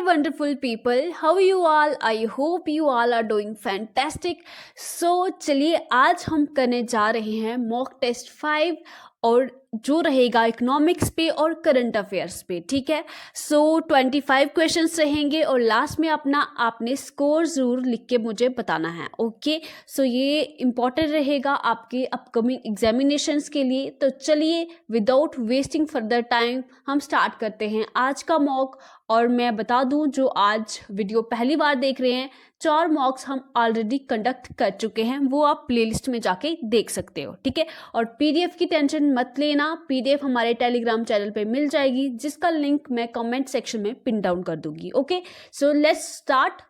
wonderful people, how you all? I hope you all are doing fantastic. So चलिए आज हम करने जा रहे हैं मॉक टेस्ट 5 और जो रहेगा इकोनॉमिक्स पे और करंट अफेयर्स पे, ठीक है। सो 25 क्वेश्चंस रहेंगे और लास्ट में अपना आपने स्कोर ज़रूर लिख के मुझे बताना है, ओके। सो ये इम्पॉर्टेंट रहेगा आपके अपकमिंग एग्जामिनेशंस के लिए। तो चलिए विदाउट वेस्टिंग फर्दर टाइम हम स्टार्ट करते हैं आज का मॉक। और मैं बता दूं जो आज वीडियो पहली बार देख रहे हैं, 4 मॉक्स हम ऑलरेडी कंडक्ट कर चुके हैं, वो आप प्लेलिस्ट में जाके देख सकते हो, ठीक है। और पीडीएफ की टेंशन मत लेना, पीडीएफ हमारे टेलीग्राम चैनल पे मिल जाएगी, जिसका लिंक मैं कमेंट सेक्शन में पिन डाउन कर दूंगी, okay. So let's start.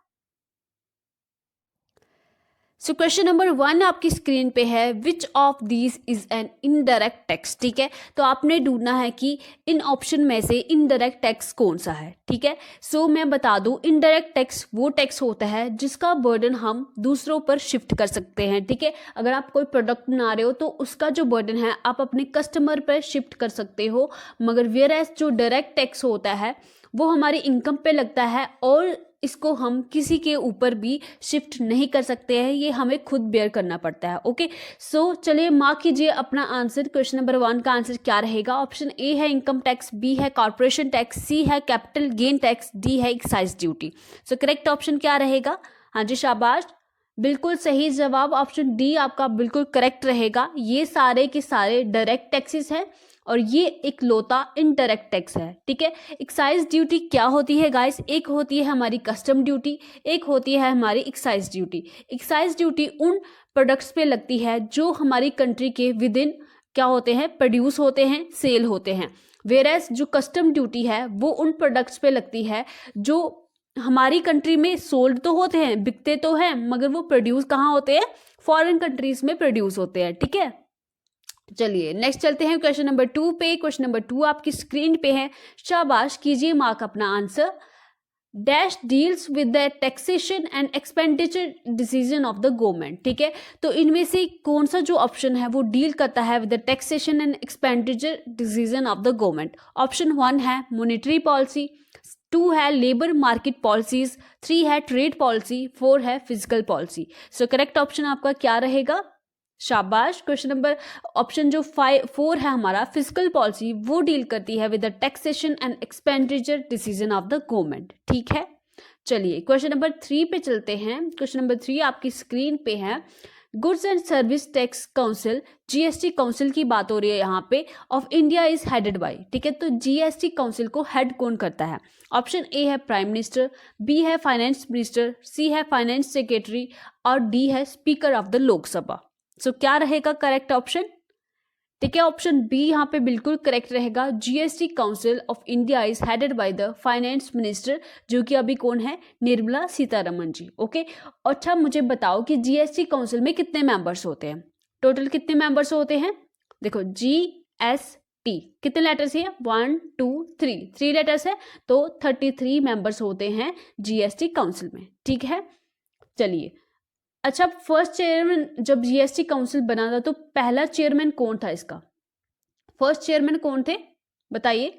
So question number 1 आपकी स्क्रीन पे है, which of these is an indirect tax, ठीक है। तो आपने ढूंढना है कि इन ऑप्शन में से इनडायरेक्ट टैक्स कौन सा है, ठीक है। सो मैं बता दूं, इनडायरेक्ट टैक्स वो टैक्स होता है जिसका बर्डन हम दूसरों पर शिफ्ट कर सकते हैं, ठीक है। अगर आप कोई प्रोडक्ट बना रहे हो तो उसका जो बर्डन है आप अपने कस्टमर पर शिफ्ट कर सकते हो, मगर वेयरएज जो डायरेक्ट टैक्स होता है वो हमारी इनकम पे लगता है और इसको हम किसी के ऊपर भी शिफ्ट नहीं कर सकते हैं, ये हमें खुद बेयर करना पड़ता है, ओके। सो चलिए मार्क कीजिए अपना आंसर। क्वेश्चन नंबर 1 का आंसर क्या रहेगा? ऑप्शन ए है इनकम टैक्स, बी है कॉर्पोरेशन टैक्स, सी है कैपिटल गेन टैक्स, डी है excise duty. So correct option क्या रहेगा? हाँ जी शाबाश, बिल्कुल सही जवाब ऑप्शन डी आपका बिल्कुल करेक्ट रहेगा। ये सारे के सारे डायरेक्ट टैक्सेस हैं और ये एक लौता इनडायरेक्ट टैक्स है, ठीक है। एक्साइज ड्यूटी क्या होती है गाइस? एक होती है हमारी कस्टम ड्यूटी, एक होती है हमारी एक्साइज ड्यूटी। एक्साइज ड्यूटी उन प्रोडक्ट्स पे लगती है जो हमारी कंट्री के विद इन क्या होते हैं, प्रोड्यूस होते हैं, सेल होते हैं। वेयरएज जो कस्टम ड्यूटी है वो उन प्रोडक्ट्स पे लगती है जो हमारी कंट्री में सोल्ड तो होते हैं, बिकते तो हैं, मगर वो प्रोड्यूस कहाँ होते हैं? फॉरेन कंट्रीज में प्रोड्यूस होते हैं, ठीक है। चलिए नेक्स्ट चलते हैं क्वेश्चन नंबर 2 पे। क्वेश्चन नंबर 2 आपकी स्क्रीन पे है, शाबाश कीजिए मार्क अपना answer. Dash deals with the taxation and expenditure decision of the government, ठीक है। तो इनमें से कौन सा जो ऑप्शन है वो डील करता है with the taxation and expenditure decision of the government? Option 1 है मॉनेटरी पॉलिसी, 2 है लेबर मार्केट पॉलिसीज, 3 है ट्रेड पॉलिसी, 4 है physical policy. So correct option आपका क्या रहेगा? शाबाश। क्वेश्चन नंबर ऑप्शन जो 4 है हमारा फिजिकल पॉलिसी, वो डील करती है with the taxation and expenditure decision of the government, ठीक है। चलिए क्वेश्चन नंबर 3 पे चलते हैं। क्वेश्चन नंबर 3 आपकी स्क्रीन पे है, goods and service tax council, GST council की बात हो रही है यहाँ पे, of India is headed by, ठीक है। तो जीएसटी काउंसिल को हेड कौन करता है? ऑप्शन ए है प्राइम मिनिस्टर, बी है फाइनेंस मिनिस्टर, सी है फाइनेंस सेक्रेटरी और डी है स्पीकर ऑफ द लोकसभा। सो क्या रहेगा करेक्ट ऑप्शन? ठीक है, ऑप्शन बी यहाँ पे बिल्कुल करेक्ट रहेगा। GST council of India is headed by the finance minister, जो कि अभी कौन है? निर्मला सीतारमण जी, ओके। अच्छा मुझे बताओ कि जीएसटी काउंसिल में कितने मेंबर्स होते हैं? टोटल कितने मेंबर्स होते हैं? देखो जीएसटी कितने लेटर्स हैं? 1 2 3 लेटर्स है, तो 33 मेंबर्स होते हैं जीएसटी काउंसिल में, ठीक है। चलिए अच्छा, फर्स्ट चेयरमैन जब जीएसटी काउंसिल बना था तो पहला चेयरमैन कौन था इसका? फर्स्ट चेयरमैन कौन थे बताइए?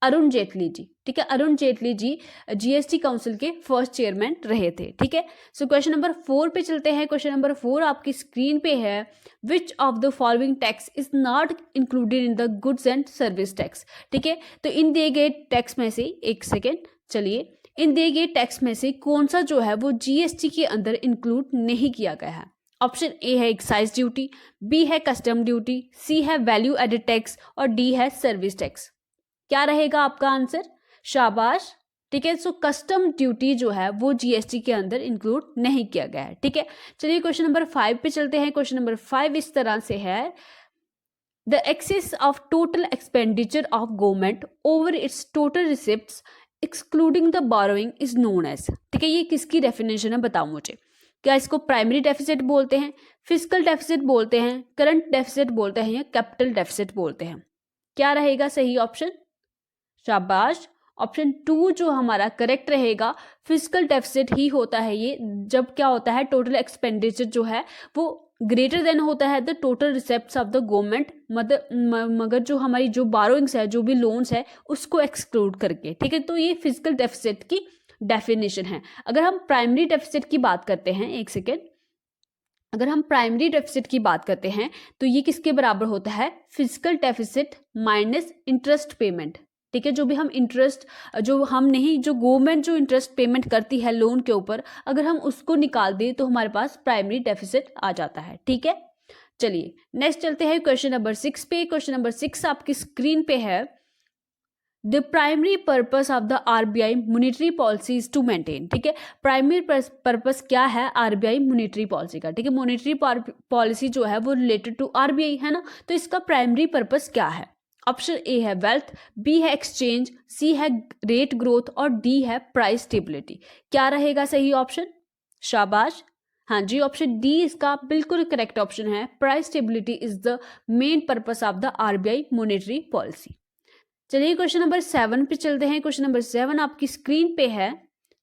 अरुण जेटली जी, ठीक है। अरुण जेटली जी जीएसटी काउंसिल के फर्स्ट चेयरमैन रहे थे, ठीक है। सो क्वेश्चन नंबर 4 पे चलते हैं। क्वेश्चन नंबर 4 आपकी स्क्रीन पे है, which of the following tax is not included in the goods and service tax, ठीक है। तो इन दिए गए टैक्स में से, एक सेकेंड, चलिए इन दिए गए टैक्स में से कौन सा जो है वो जीएसटी के अंदर इंक्लूड नहीं किया गया है? ऑप्शन ए है एक्साइज ड्यूटी, बी है कस्टम ड्यूटी, सी है वैल्यू एडेड टैक्स और डी है सर्विस टैक्स। क्या रहेगा आपका आंसर? शाबाश, ठीक है। सो कस्टम ड्यूटी जो है वो जीएसटी के अंदर इंक्लूड नहीं किया गया है, ठीक है। चलिए क्वेश्चन नंबर 5 पे चलते हैं। क्वेश्चन नंबर 5 इस तरह से है, the excess of total expenditure of government over its total receipts excluding the borrowing is known as, ठीक है। ये किसकी डेफिनेशन है बताओ मुझे? क्या इसको प्राइमरी डेफिसिट बोलते हैं, फिजिकल डेफिसिट बोलते हैं, करंट डेफिसिट बोलते हैं या कैपिटल डेफिसिट बोलते हैं? क्या रहेगा सही ऑप्शन? शाबाश, ऑप्शन 2 जो हमारा करेक्ट रहेगा, फिजिकल डेफिसिट ही होता है ये, जब क्या होता है टोटल एक्सपेंडिचर जो है वो ग्रेटर देन होता है the total receipts of the government, मगर जो हमारी जो बारोइंग्स है, जो भी लोन्स है, उसको एक्सक्लूड करके, ठीक है। तो ये फिजिकल डेफिसिट की डेफिनेशन है। अगर हम प्राइमरी डेफिसिट की बात करते हैं, एक सेकेंड, अगर हम प्राइमरी डेफिसिट की बात करते हैं तो ये किसके बराबर होता है, physical deficit minus interest payment. ठीक है, जो भी हम इंटरेस्ट, जो हम नहीं, जो गवर्नमेंट जो इंटरेस्ट पेमेंट करती है लोन के ऊपर, अगर हम उसको निकाल दें तो हमारे पास प्राइमरी डेफिसिट आ जाता है। ठीक है, चलिए नेक्स्ट चलते हैं क्वेश्चन नंबर 6 पे। क्वेश्चन नंबर 6 आपकी स्क्रीन पे है, the primary purpose of the RBI monetary policy is to maintain. ठीक है, प्राइमरी पर्पस क्या है आरबीआई मॉनेटरी पॉलिसी का। ठीक है, मॉनेटरी पॉलिसी जो है वो रिलेटेड टू आरबीआई है ना, तो इसका प्राइमरी पर्पस क्या है। ऑप्शन ए है वेल्थ, बी है एक्सचेंज, सी है रेट ग्रोथ और डी है प्राइस स्टेबिलिटी। क्या रहेगा सही ऑप्शन, शाबाश, हाँ जी, ऑप्शन डी इसका बिल्कुल करेक्ट ऑप्शन है। Price stability is the main purpose of the RBI monetary policy. चलिए क्वेश्चन नंबर 7 पे चलते हैं। क्वेश्चन नंबर 7 आपकी स्क्रीन पे है।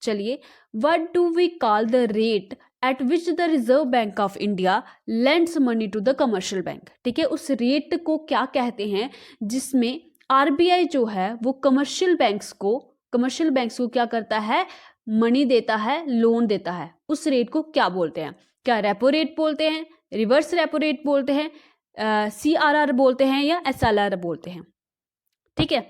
चलिए, what do we call the rate at which the Reserve Bank of India lends money to the commercial bank. ठीक है, उस रेट को क्या कहते हैं जिसमें आरबीआई जो है वो कमर्शियल बैंक्स को क्या करता है, मनी देता है, लोन देता है। उस रेट को क्या बोलते हैं, क्या रेपो रेट बोलते हैं, रिवर्स रेपो रेट बोलते हैं, CRR बोलते हैं या SLR बोलते हैं। ठीक है,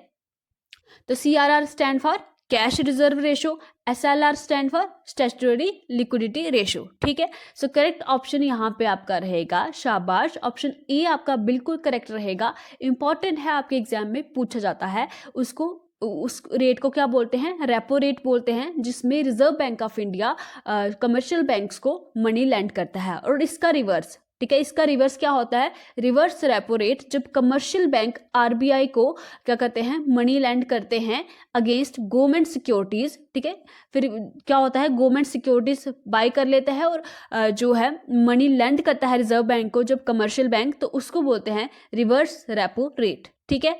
तो CRR stand for cash reserve ratio, SLR stand for statutory liquidity ratio. ठीक है, सो करेक्ट ऑप्शन यहाँ पे आपका रहेगा, शाबाश, ऑप्शन ए आपका बिल्कुल करेक्ट रहेगा। इंपॉर्टेंट है, आपके एग्जाम में पूछा जाता है। उस रेट को क्या बोलते हैं, रेपो रेट बोलते हैं, जिसमें reserve Bank of India commercial banks को मनी लैंड करता है। और इसका रिवर्स, ठीक है, इसका रिवर्स क्या होता है, रिवर्स रेपो रेट, जब कमर्शियल बैंक आरबीआई को क्या करते हैं, मनी लैंड करते हैं अगेंस्ट गवर्नमेंट सिक्योरिटीज। ठीक है, फिर क्या होता है, गवर्नमेंट सिक्योरिटीज बाय कर लेता है और जो है मनी लैंड करता है रिजर्व बैंक को जब कमर्शियल बैंक, तो उसको बोलते हैं रिवर्स रेपो रेट। ठीक है,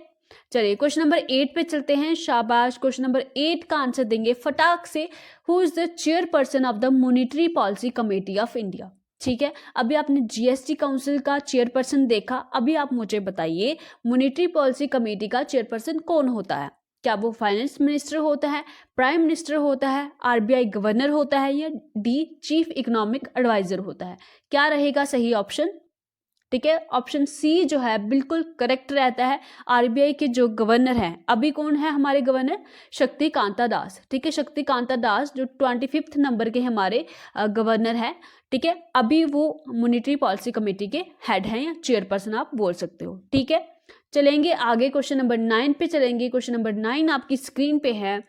चलिए क्वेश्चन नंबर 8 पे चलते हैं, शाबाश। क्वेश्चन नंबर 8 का आंसर देंगे फटाक से, who is the chairperson of the monetary policy committee of India. ठीक है, अभी आपने जीएसटी काउंसिल का चेयरपर्सन देखा, अभी आप मुझे बताइए मॉनेटरी पॉलिसी कमेटी का चेयरपर्सन कौन होता है। क्या वो फाइनेंस मिनिस्टर होता है, प्राइम मिनिस्टर होता है, आरबीआई गवर्नर होता है या डी चीफ इकोनॉमिक एडवाइजर होता है। क्या रहेगा सही ऑप्शन, ठीक है, ऑप्शन सी जो है बिल्कुल करेक्ट रहता है। आरबीआई के जो गवर्नर हैं, अभी कौन है हमारे गवर्नर, शक्तिकांता दास। ठीक है, शक्तिकांता दास जो 25 नंबर के हमारे गवर्नर हैं। ठीक है, अभी वो मॉनेटरी पॉलिसी कमेटी के हेड हैं या चेयरपर्सन आप बोल सकते हो। ठीक है, चलेंगे आगे, क्वेश्चन नंबर 9 पे चलेंगे। क्वेश्चन नंबर 9 आपकी स्क्रीन पे है,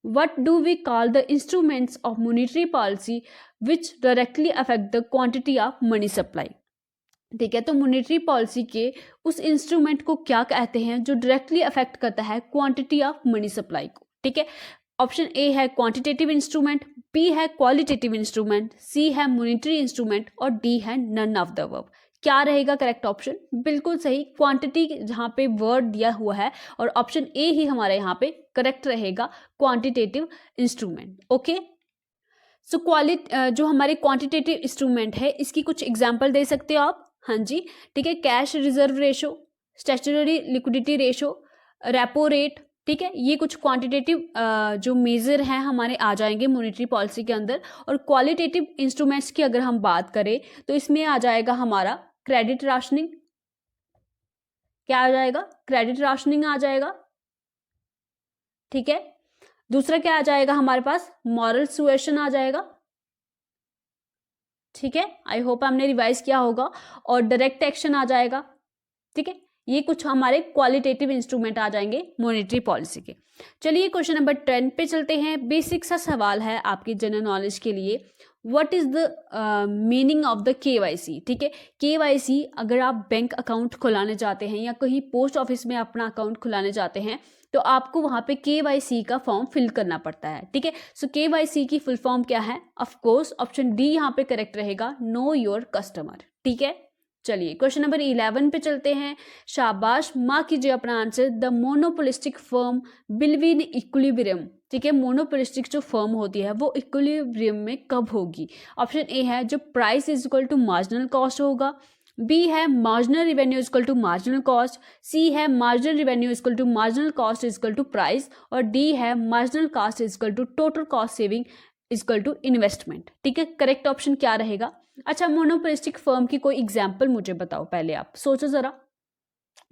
What do we call the instruments of monetary policy which directly affect the quantity of money supply? ठीक है, तो मॉनेटरी पॉलिसी के उस इंस्ट्रूमेंट को क्या कहते हैं जो डायरेक्टली अफेक्ट करता है क्वांटिटी ऑफ मनी सप्लाई को। ठीक है, ऑप्शन ए है क्वांटिटेटिव इंस्ट्रूमेंट, बी है क्वालिटेटिव इंस्ट्रूमेंट, सी है मॉनेटरी इंस्ट्रूमेंट और डी है नन ऑफ द अबव। क्या रहेगा करेक्ट ऑप्शन, बिल्कुल सही, क्वांटिटी जहाँ पे वर्ड दिया हुआ है और ऑप्शन ए ही हमारे यहाँ पे करेक्ट रहेगा, क्वांटिटेटिव इंस्ट्रूमेंट। ओके, सो जो हमारे क्वांटिटेटिव इंस्ट्रूमेंट है इसकी कुछ एग्जांपल दे सकते हो आप। हाँ जी, ठीक है, cash reserve ratio, statutory liquidity ratio, repo rate. ठीक है, ये कुछ क्वांटिटेटिव जो मेजर हैं हमारे आ जाएंगे मॉनेटरी पॉलिसी के अंदर। और क्वालिटेटिव इंस्ट्रूमेंट्स की अगर हम बात करें तो इसमें आ जाएगा हमारा क्रेडिट राशनिंग। क्या आ जाएगा, क्रेडिट राशनिंग आ जाएगा। ठीक है, दूसरा क्या आ जाएगा हमारे पास, मॉरल सुएशन आ जाएगा। ठीक है, आई होप हमने रिवाइज किया होगा। और डायरेक्ट एक्शन आ जाएगा। ठीक है, ये कुछ हमारे क्वालिटेटिव इंस्ट्रूमेंट आ जाएंगे मॉनेटरी पॉलिसी के। चलिए क्वेश्चन नंबर 10 पे चलते हैं। बेसिक सा सवाल है आपकी जनरल नॉलेज के लिए, what is the meaning of the KYC। ठीक है, KYC अगर आप बैंक अकाउंट खुलाने जाते हैं या कहीं पोस्ट ऑफिस में अपना अकाउंट खुलाने जाते हैं तो आपको वहां पे KYC का फॉर्म फिल करना पड़ता है। ठीक है, सो KYC की फुल फॉर्म क्या है, ऑफ कोर्स ऑप्शन डी यहाँ पे करेक्ट रहेगा, नो योर कस्टमर। ठीक है, चलिए क्वेश्चन नंबर 11 पे चलते हैं। शाबाश, मार्क कीजिए अपना आंसर, द मोनोपोलिस्टिक फर्म बिल्विन इक्विलिब्रियम। ठीक है, मोनोपोलिस्टिक जो फर्म होती है वो इक्विलिब्रियम में कब होगी। ऑप्शन ए है जब price is equal to marginal cost होगा, बी है marginal revenue equal to marginal cost, C है marginal revenue equal to marginal cost equal to price, और डी है marginal cost equal to total cost saving equal to investment. ठीक है, correct option क्या रहेगा? अच्छा, मोनोपोलिस्टिक फर्म की कोई एग्जाम्पल मुझे बताओ, पहले आप सोचो जरा।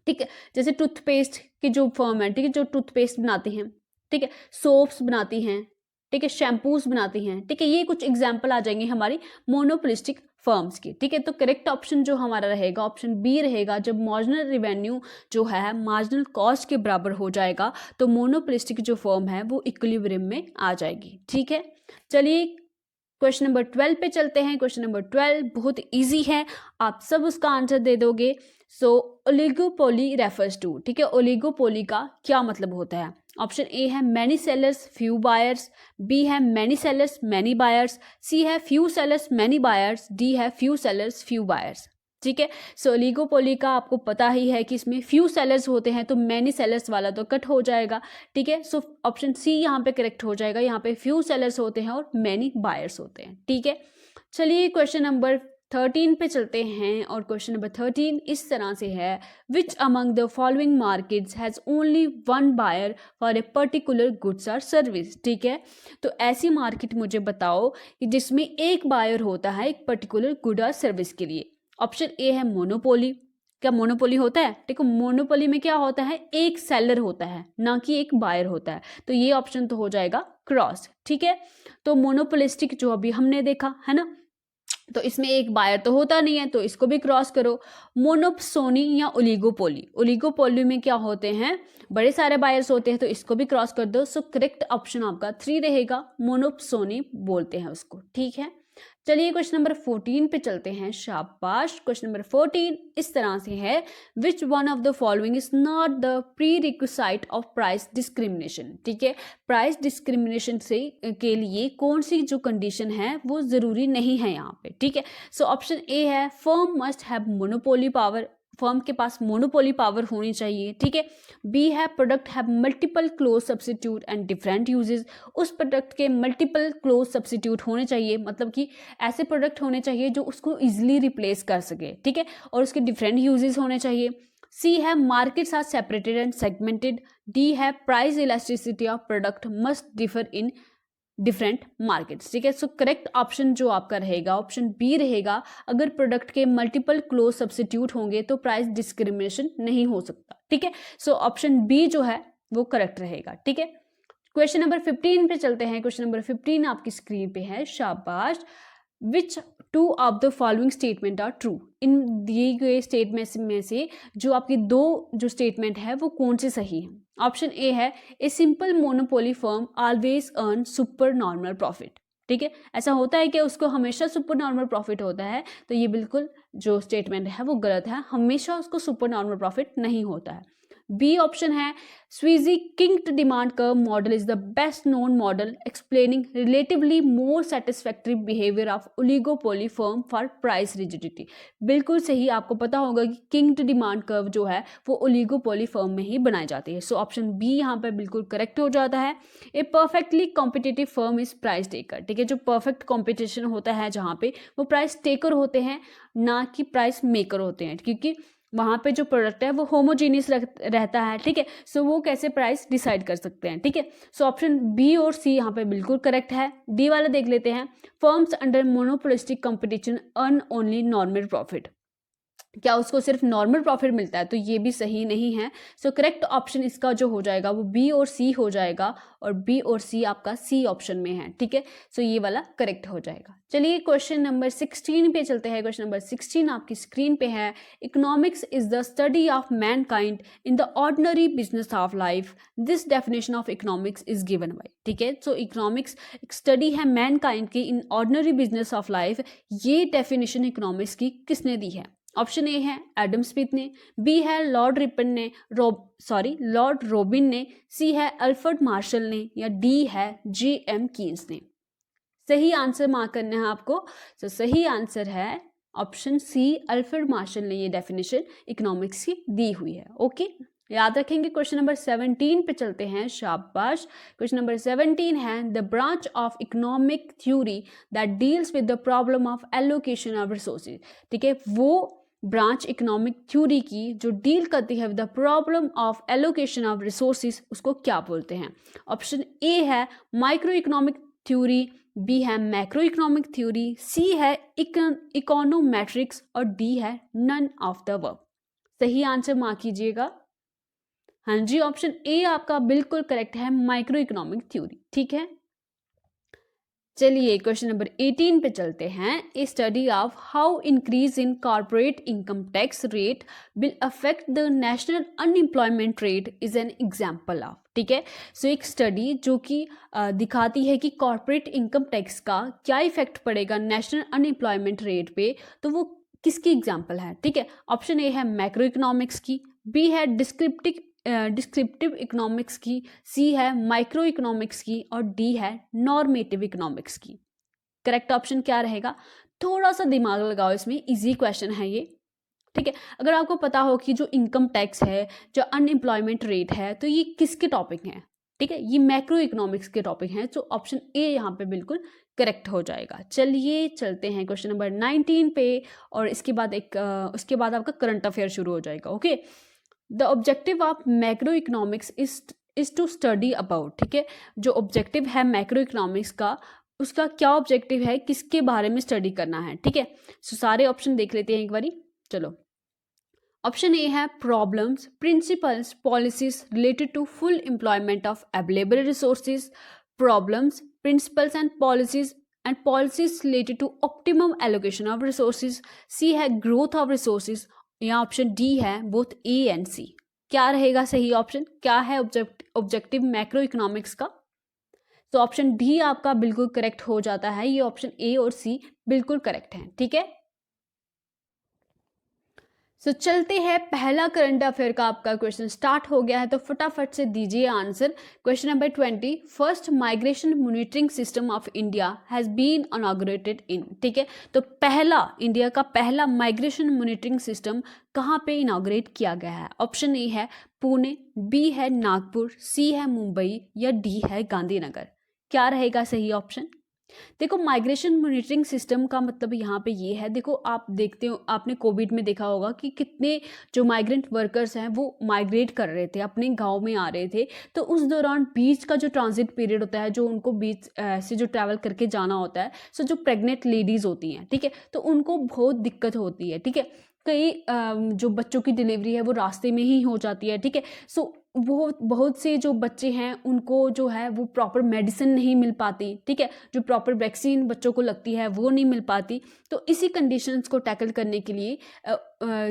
ठीक है, जैसे टूथपेस्ट की जो फर्म है, ठीक है, जो टूथपेस्ट बनाती हैं, ठीक है, सोप्स बनाती हैं, ठीक है, शैम्पूज बनाती हैं, ठीक है, ये कुछ एग्जाम्पल आ जाएंगे हमारी मोनोपोलिस्टिक फर्म्स की। ठीक है, तो करेक्ट ऑप्शन जो हमारा रहेगा ऑप्शन बी रहेगा। जब मार्जिनल रिवेन्यू जो है मार्जिनल कॉस्ट के बराबर हो जाएगा तो मोनोपोलिस्टिक जो फर्म है वो इक्विलिब्रियम में आ जाएगी। ठीक है, चलिए क्वेश्चन नंबर 12 पे चलते हैं। क्वेश्चन नंबर 12 बहुत इजी है, आप सब उसका आंसर दे दोगे। सो ओलिगोपोली रेफर्स टू, ठीक है, ओलिगोपोली का क्या मतलब होता है? ऑप्शन ए है many sellers few buyers, B है many sellers many buyers, C है few sellers many buyers, D है फ्यू सेलर्स फ्यू बायर्स। ठीक है, सो ओलिगोपोली का आपको पता ही है कि इसमें फ्यू सेलर्स होते हैं, तो मैनी सेलर्स वाला तो कट हो जाएगा। ठीक है, सो ऑप्शन सी यहाँ पे करेक्ट हो जाएगा, यहाँ पे फ्यू सेलर्स होते हैं और मैनी बायर्स होते हैं। ठीक है, चलिए क्वेश्चन नंबर 13 पे चलते हैं, और क्वेश्चन नंबर 13 इस तरह से है, which among the following markets has only one buyer for a particular goods और सर्विस। ठीक है, तो ऐसी मार्केट मुझे बताओ कि जिसमें एक बायर होता है एक पर्टिकुलर गुड और सर्विस के लिए। ऑप्शन ए है मोनोपोली। क्या मोनोपोली होता है? देखो, मोनोपोली में क्या होता है, एक सेलर होता है ना कि एक बायर होता है, तो ये ऑप्शन तो हो जाएगा क्रॉस। ठीक है, तो मोनोपोलिस्टिक जो अभी हमने देखा है ना, तो इसमें एक बायर तो होता नहीं है, तो इसको भी क्रॉस करो। मोनोप्सोनी या ओलिगोपोली, ओलिगोपोली में क्या होते हैं, बड़े सारे बायर्स होते हैं, तो इसको भी क्रॉस कर दो। सो करेक्ट ऑप्शन आपका 3 रहेगा, मोनोप्सोनी बोलते हैं उसको। ठीक है, चलिए क्वेश्चन नंबर 14 पे चलते हैं। शाबाश, क्वेश्चन नंबर 14 इस तरह से है, which one of the following is not the pre requisite of price discrimination. ठीक है, प्राइस डिस्क्रिमिनेशन से के लिए कौन सी जो कंडीशन है वो जरूरी नहीं है यहाँ पे। ठीक है, सो ऑप्शन ए है firm must have monopoly power, firm के पास मोनोपोली पावर होनी चाहिए। ठीक है, बी है product have multiple close substitute and different uses, उस प्रोडक्ट के मल्टीपल क्लोज सब्सिट्यूट होने चाहिए, मतलब कि ऐसे प्रोडक्ट होने चाहिए जो उसको इजीली रिप्लेस कर सके। ठीक है, और उसके डिफरेंट यूजेस होने चाहिए। सी है markets are separated and segmented, D है price elasticity of product must differ in different markets. ठीक है, सो करेक्ट ऑप्शन जो आपका रहेगा ऑप्शन बी रहेगा। अगर प्रोडक्ट के मल्टीपल क्लोज सब्सिट्यूट होंगे तो प्राइस डिस्क्रिमिनेशन नहीं हो सकता। ठीक है, सो ऑप्शन बी जो है वो करेक्ट रहेगा। ठीक है, क्वेश्चन नंबर 15 पे चलते हैं। क्वेश्चन नंबर 15 आपकी स्क्रीन पे है। शाबाश, which two of the following statement are true, इन दिए गए स्टेटमेंट में से जो आपकी दो जो स्टेटमेंट है वो कौन से सही है? ऑप्शन ए है a simple monopoly firm always earn super normal profit. ठीक है, ऐसा होता है कि उसको हमेशा सुपर नॉर्मल प्रॉफिट होता है, तो ये बिल्कुल जो स्टेटमेंट है वो गलत है, हमेशा उसको सुपर नॉर्मल प्रॉफिट नहीं होता है। बी ऑप्शन है Sweezy kinked demand curve model is the best known model explaining relatively more satisfactory behaviour of oligopoly firm for price rigidity. बिल्कुल सही, आपको पता होगा कि किंग्ड डिमांड कर्व जो है वो ओलिगोपोली फर्म में ही बनाई जाती है। सो ऑप्शन बी यहाँ पर बिल्कुल करेक्ट हो जाता है। A perfectly competitive firm is price taker. ठीक है, जो परफेक्ट कॉम्पिटिशन होता है जहाँ पे वो प्राइस टेकर होते हैं ना कि प्राइस मेकर होते हैं, क्योंकि वहाँ पे जो प्रोडक्ट है वो होमोजीनियस रहता है। ठीक है, सो वो कैसे प्राइस डिसाइड कर सकते हैं। ठीक है, सो ऑप्शन बी और सी यहाँ पे बिल्कुल करेक्ट है। डी वाला देख लेते हैं, firms under monopolistic competition earn only normal profit, क्या उसको सिर्फ नॉर्मल प्रॉफिट मिलता है? तो ये भी सही नहीं है। सो करेक्ट ऑप्शन इसका जो हो जाएगा वो बी और सी हो जाएगा, और बी और सी आपका सी ऑप्शन में है। ठीक है, सो ये वाला करेक्ट हो जाएगा। चलिए क्वेश्चन नंबर 16 पे चलते हैं। क्वेश्चन नंबर 16 आपकी स्क्रीन पे है, economics is the study of Mankind in the ordinary business of life, this definition of economics is given by. ठीक है, सो इकोनॉमिक्स एक स्टडी है मैनकाइंड की in ordinary business of life, ये डेफिनेशन इकोनॉमिक्स की किसने दी है? ऑप्शन ए है एडम स्मिथ ने, बी है लॉर्ड रिपन ने, लॉर्ड रॉबिन ने, सी है अल्फ्रेड मार्शल ने, या डी है J.M. कीन्स ने। सही आंसर मार्क करना है आपको। तो सही आंसर है ऑप्शन सी, अल्फ्रेड मार्शल ने ये डेफिनेशन इकोनॉमिक्स की दी हुई है। ओके, याद रखेंगे। क्वेश्चन नंबर 17 पे चलते हैं। शाबाश, क्वेश्चन नंबर 17 है, the branch of economic theory that deals with the problem of allocation of resources. ठीक है, वो ब्रांच इकोनॉमिक थ्योरी की जो डील करती है with the problem of allocation of resources, उसको क्या बोलते हैं? ऑप्शन ए है माइक्रो इकोनॉमिक थ्योरी, बी है मैक्रो इकोनॉमिक थ्योरी, सी है इकोनोमेट्रिक्स और डी है नन ऑफ द वर्क। सही आंसर मार्क कीजिएगा। हाँ जी, ऑप्शन ए आपका बिल्कुल करेक्ट है, माइक्रो इकोनॉमिक थ्योरी। ठीक है, चलिए क्वेश्चन नंबर 18 पे चलते हैं। A study of how increase in corporate income tax rate will affect the national unemployment rate is an example of. ठीक है, सो एक स्टडी जो कि दिखाती है कि कॉर्पोरेट इनकम टैक्स का क्या इफेक्ट पड़ेगा नेशनल अनएम्प्लॉयमेंट रेट पे, तो वो किसकी एग्जाम्पल है? ठीक है, ऑप्शन ए है मैक्रो इकोनॉमिक्स की, बी है डिस्क्रिप्टिव इकोनॉमिक्स की, सी है माइक्रो इकोनॉमिक्स की और डी है नॉर्मेटिव इकोनॉमिक्स की। करेक्ट ऑप्शन क्या रहेगा? थोड़ा सा दिमाग लगाओ, इसमें इजी क्वेश्चन है ये। ठीक है, अगर आपको पता हो कि जो इनकम टैक्स है, जो अनएम्प्लॉयमेंट रेट है, तो ये किसके टॉपिक हैं? ठीक है, ये मैक्रो इकोनॉमिक्स के टॉपिक हैं, तो ऑप्शन ए यहाँ पे बिल्कुल करेक्ट हो जाएगा। चलिए चलते हैं क्वेश्चन नंबर 19 पे, और इसके बाद उसके बाद आपका करंट अफेयर शुरू हो जाएगा। Okay, the objective of macro economics is to study about. ठीक है, जो ऑब्जेक्टिव है मैक्रो इकोनॉमिक्स का, उसका क्या ऑब्जेक्टिव है, किसके बारे में स्टडी करना है? ठीक है, सो सारे ऑप्शन देख लेते हैं एक बारी। चलो, ऑप्शन ए है problems, principles, policies related to full employment of available resources, problems, principles and policies related to optimum allocation of resources, C है ग्रोथ ऑफ रिसोर्सेज, या ऑप्शन डी है बोथ ए एंड सी। क्या रहेगा सही option? क्या है objective macro economics का? तो ऑप्शन डी आपका बिल्कुल करेक्ट हो जाता है। ये ऑप्शन ए और सी बिल्कुल करेक्ट है। ठीक है, सो चलते हैं, पहला करंट अफेयर का आपका क्वेश्चन स्टार्ट हो गया है, तो फटाफट से दीजिए answer. Question number 20, first migration monitoring system of India has been inaugurated in. ठीक है, तो पहला, इंडिया का पहला माइग्रेशन मॉनिटरिंग सिस्टम कहाँ पे इनॉग्रेट किया गया है? ऑप्शन ए है पुणे, बी है नागपुर, सी है मुंबई या डी है गांधीनगर। क्या रहेगा सही ऑप्शन? देखो, माइग्रेशन मॉनिटरिंग सिस्टम का मतलब यहाँ पे ये है, देखो आप देखते हो, आपने कोविड में देखा होगा कि कितने जो माइग्रेंट वर्कर्स हैं वो माइग्रेट कर रहे थे, अपने गांव में आ रहे थे, तो उस दौरान बीच का जो ट्रांजिट पीरियड होता है, जो उनको बीच से जो ट्रैवल करके जाना होता है, सो जो प्रेग्नेंट लेडीज़ होती हैं, ठीक है, तो उनको बहुत दिक्कत होती है। ठीक है, कई जो बच्चों की डिलीवरी है वो रास्ते में ही हो जाती है। ठीक है, सो वो बहुत से जो बच्चे हैं उनको जो है वो प्रॉपर मेडिसिन नहीं मिल पाती। ठीक है, जो प्रॉपर वैक्सीन बच्चों को लगती है वो नहीं मिल पाती। तो इसी कंडीशंस को टैकल करने के लिए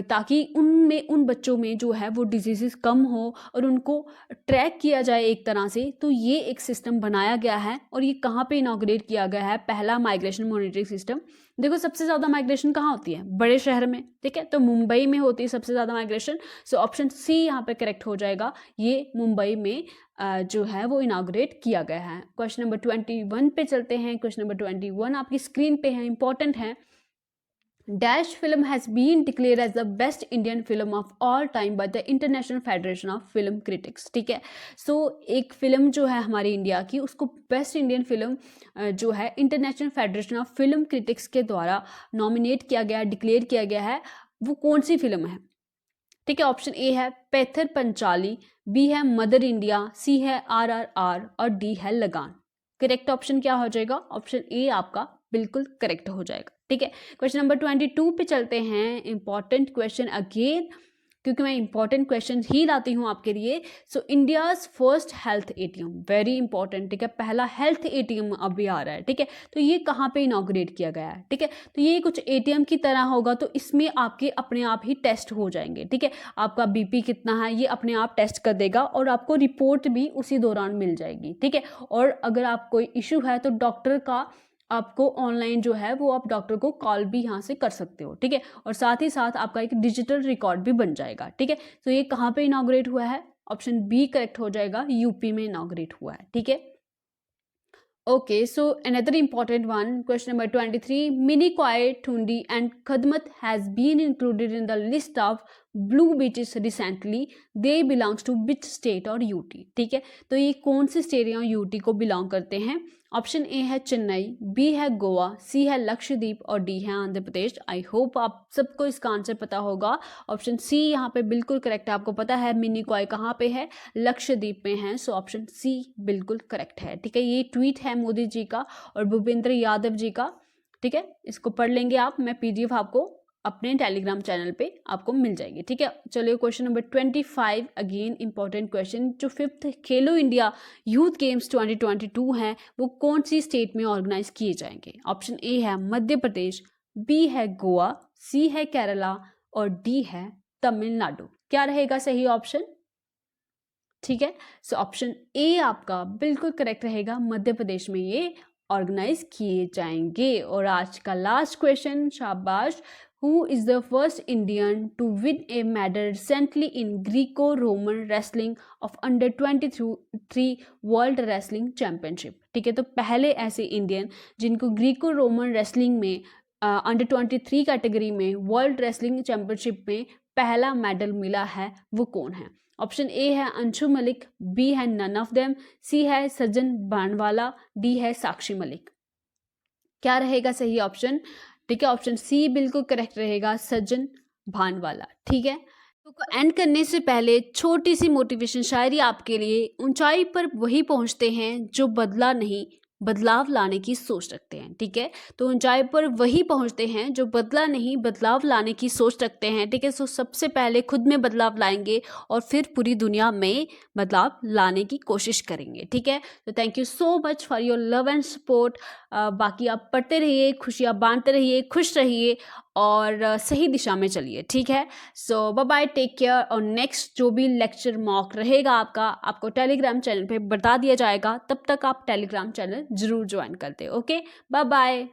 ताकि उन बच्चों में जो है वो डिजीज़ कम हो और उनको ट्रैक किया जाए एक तरह से, तो ये एक सिस्टम बनाया गया है। और ये कहाँ पे इनॉग्रेट किया गया है? पहला माइग्रेशन मॉनिटरिंग सिस्टम। देखो, सबसे ज़्यादा माइग्रेशन कहाँ होती है? बड़े शहर में। ठीक है, तो मुंबई में होती है सबसे ज़्यादा माइग्रेशन। सो ऑप्शन सी यहाँ पे करेक्ट हो जाएगा, ये मुंबई में जो है वो इनाग्रेट किया गया है। क्वेश्चन नंबर 21 पे चलते हैं। क्वेश्चन नंबर 21 आपकी स्क्रीन पे है, इंपॉर्टेंट है। Dash film has been declared as the best Indian film of all time by the International Federation of Film Critics. ठीक है, सो एक फिल्म जो है हमारी इंडिया की, उसको बेस्ट इंडियन फिल्म जो है international Federation of Film critics के द्वारा नॉमिनेट किया गया, डिक्लेयर किया गया है। वो कौन सी फिल्म है? ठीक है, ऑप्शन ए है पैथर पंचाली, बी है मदर इंडिया, सी है RRR और डी है लगान। करेक्ट ऑप्शन क्या हो जाएगा? ऑप्शन ए आपका बिल्कुल करेक्ट हो जाएगा। ठीक है, क्वेश्चन नंबर 22 पे चलते हैं। इंपॉर्टेंट क्वेश्चन अगेन, क्योंकि मैं इंपॉर्टेंट क्वेश्चन ही लाती हूँ आपके लिए। So India's first health ATM, very important. ठीक है, पहला हेल्थ ATM अभी आ रहा है। ठीक है, तो ये कहाँ पे इनॉग्रेट किया गया है? ठीक है, तो ये कुछ ATM की तरह होगा, तो इसमें आपके अपने आप ही टेस्ट हो जाएंगे। ठीक है, आपका BP कितना है ये अपने आप टेस्ट कर देगा और आपको रिपोर्ट भी उसी दौरान मिल जाएगी। ठीक है, और अगर आप कोई इशू है तो डॉक्टर का आपको ऑनलाइन जो है वो आप डॉक्टर को कॉल भी यहाँ से कर सकते हो। ठीक है, और साथ ही साथ आपका एक डिजिटल रिकॉर्ड भी बन जाएगा। ठीक है, तो ये कहाँ पे इनॉग्रेट हुआ है? ऑप्शन बी करेक्ट हो जाएगा, यूपी में इनॉग्रेट हुआ है। ठीक है, okay, so another important one, question number 23, Mini Kwai Thundi and Khadmat has been included in the list of blue beaches recently, they belongs to which state और UT, ठीक है। तो ये कौन से स्टेट या यूटी को बिलोंग करते हैं? ऑप्शन ए है चेन्नई, बी है गोवा, सी है लक्षद्वीप और डी है आंध्र प्रदेश। आई होप आप सबको इसका आंसर पता होगा। ऑप्शन सी यहाँ पे बिल्कुल करेक्ट है। आपको पता है मिनी कॉय कहाँ पे है? लक्षद्वीप में है। सो ऑप्शन सी बिल्कुल करेक्ट है, ठीक है। ये ट्वीट है मोदी जी का और भूपेंद्र यादव जी का, ठीक है। इसको पढ़ लेंगे आप, मैं पीडीएफ आपको अपने टेलीग्राम चैनल पे आपको मिल जाएगी, ठीक है। चलिए question number 25, again important question. जो 5th खेलो इंडिया यूथ गेम्स 2022 हैं वो कौन सी स्टेट में ऑर्गेनाइज किए जाएंगे? ऑप्शन ए है मध्य प्रदेश, बी है गोवा, सी है केरला और डी है तमिलनाडु। क्या रहेगा सही ऑप्शन? ठीक है, सो ऑप्शन ए आपका बिल्कुल करेक्ट रहेगा, मध्य प्रदेश में ये ऑर्गेनाइज किए जाएंगे। और आज का लास्ट क्वेश्चन, शाबाश। Who is the first Indian to win a medal recently in Greco-Roman wrestling of under 23 World Wrestling Championship? ठीक है, तो पहले ऐसे इंडियन जिनको ग्रीको रोमन रेसलिंग में अंडर 23 कैटेगरी में वर्ल्ड रेसलिंग चैंपियनशिप में पहला मेडल मिला है वो कौन है? ऑप्शन ए है अंशु मलिक, बी है नन ऑफ देम, सी है सज्जन भानवाला, डी है साक्षी मलिक। क्या रहेगा सही ऑप्शन? ठीक है, ऑप्शन सी बिल्कुल करेक्ट रहेगा, सज्जन भानवाला, ठीक है। तो एंड करने से पहले छोटी सी मोटिवेशन शायरी आपके लिए। ऊंचाई पर वही पहुंचते हैं जो बदला नहीं बदलाव लाने की सोच रखते हैं, ठीक है। तो ऊंचाई पर वही पहुंचते हैं जो बदला नहीं बदलाव लाने की सोच रखते हैं, ठीक है। सो सबसे पहले खुद में बदलाव लाएंगे और फिर पूरी दुनिया में बदलाव लाने की कोशिश करेंगे, ठीक है। तो thank you so much for your love and support. बाकी आप पढ़ते रहिए, खुशियाँ बांटते रहिए, खुश रहिए और सही दिशा में चलिए, ठीक है। सो बाय बाय, टेक केयर। और नेक्स्ट जो भी लेक्चर मॉक रहेगा आपको टेलीग्राम चैनल पे बता दिया जाएगा। तब तक आप टेलीग्राम चैनल जरूर ज्वाइन करते, ओके। Bye bye.